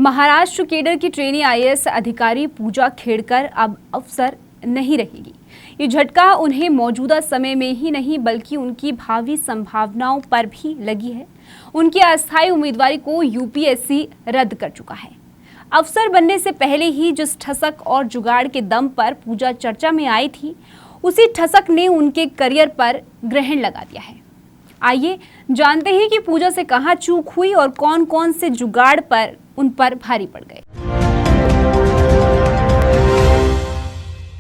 Maharashtra cadre की trainee IAS अधिकारी पूजा खेड़कर अब अफसर नहीं रहेगी। ये झटका उन्हें मौजूदा समय में ही नहीं बल्कि उनकी भावी संभावनाओं पर भी लगी है। उनकी अस्थायी उम्मीदवारी को यूपीएससी रद्द कर चुका है। अफसर बनने से पहले ही जिस ठसक और जुगाड़ के दम पर पूजा चर्चा में आई थी, उसी ठसक ने उनके करियर पर ग्रहण लगा दिया है। आइए जानते हैं कि पूजा से कहां चूक हुई और कौन कौन से जुगाड़ पर उन पर भारी पड़ गए।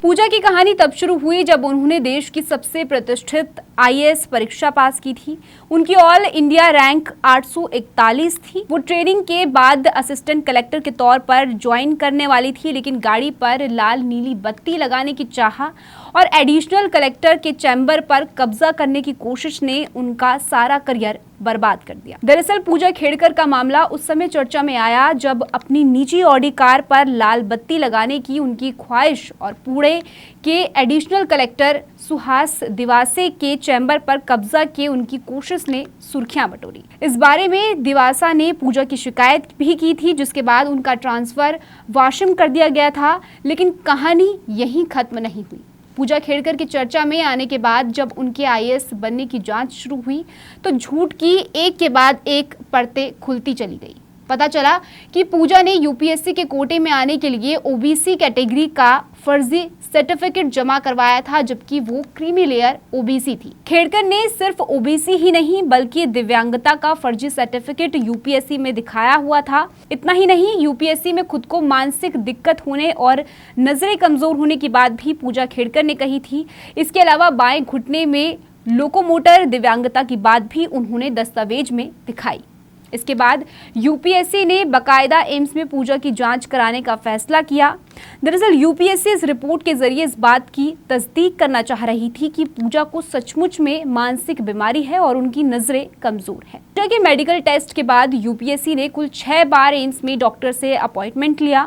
पूजा की कहानी तब शुरू हुई जब उन्होंने देश की सबसे प्रतिष्ठित आईएएस परीक्षा पास की थी। उनकी ऑल इंडिया रैंक 841 थी। वो ट्रेनिंग के बाद असिस्टेंट कलेक्टर के तौर पर ज्वाइन करने वाली थी, लेकिन गाड़ी पर लाल नीली बत्ती लगाने की चाह और एडिशनल कलेक्टर के चैम्बर पर कब्जा करने की कोशिश ने उनका सारा करियर बर्बाद कर दिया। दरअसल पूजा खेड़कर का मामला उस समय चर्चा में आया जब अपनी निजी ऑडी कार पर लाल बत्ती लगाने की उनकी ख्वाहिश और पुणे के एडिशनल कलेक्टर सुहास दिवासे के चैम्बर पर कब्जा के उनकी कोशिश ने सुर्खियां बटोरी। इस बारे में दिवासा ने पूजा की शिकायत भी की थी, जिसके बाद उनका ट्रांसफर वाशिम कर दिया गया था। लेकिन कहानी यहीं खत्म नहीं हुई। पूजा खेड़कर की चर्चा में आने के बाद जब उनके आईएएस बनने की जांच शुरू हुई तो झूठ की एक के बाद एक परतें खुलती चली गई। पता चला कि पूजा ने यूपीएससी के कोटे में आने के लिए ओबीसी कैटेगरी का फर्जी सर्टिफिकेट जमा करवाया था, जबकि वो क्रीमी लेयर ओबीसी थी। खेड़कर ने सिर्फ ओबीसी ही नहीं बल्कि दिव्यांगता का फर्जी सर्टिफिकेट यूपीएससी में दिखाया हुआ था। इतना ही नहीं, यूपीएससी में खुद को मानसिक दिक्कत होने और नजरें कमजोर होने की बात भी पूजा खेड़कर ने कही थी। इसके अलावा बाएं घुटने में लोकोमोटर दिव्यांगता की बात भी उन्होंने दस्तावेज में दिखाई। इसके बाद यूपीएससी ने बकायदा एम्स में पूजा की जांच कराने का फैसला किया। दरअसल यूपीएससी इस रिपोर्ट के जरिए इस बात की तस्दीक करना चाह रही थी कि पूजा को सचमुच में मानसिक बीमारी है और उनकी नजरें कमजोर है। पूजा के मेडिकल टेस्ट के बाद यूपीएससी ने कुल 6 बार एम्स में डॉक्टर से अपॉइंटमेंट लिया,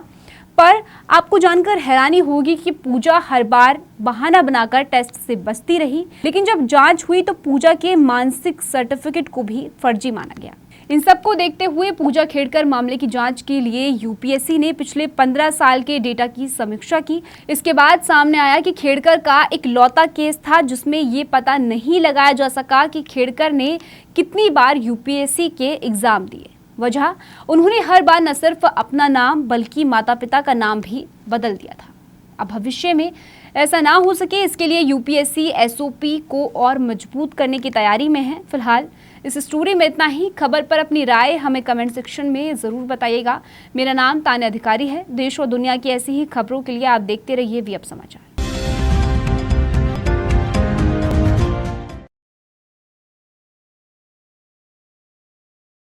पर आपको जानकर हैरानी होगी कि पूजा हर बार बहाना बनाकर टेस्ट से बचती रही। लेकिन जब जांच हुई तो पूजा के मानसिक सर्टिफिकेट को भी फर्जी माना गया। इन सबको देखते हुए पूजा खेड़कर मामले की जांच के लिए यूपीएससी ने पिछले 15 साल के डेटा की समीक्षा की। इसके बाद सामने आया कि खेड़कर का एक लौता केस था जिसमें ये पता नहीं लगाया जा सका कि खेड़कर ने कितनी बार यूपीएससी के एग्जाम दिए। वजह, उन्होंने हर बार न सिर्फ अपना नाम बल्कि माता पिता का नाम भी बदल दिया था। अब भविष्य में ऐसा ना हो सके, इसके लिए यूपीएससी एसओपी को और मजबूत करने की तैयारी में है। फिलहाल इस स्टोरी में इतना ही। खबर पर अपनी राय हमें कमेंट सेक्शन में ज़रूर बताइएगा। मेरा नाम तान्या अधिकारी है। देश और दुनिया की ऐसी ही खबरों के लिए आप देखते रहिए वी अब समाचार।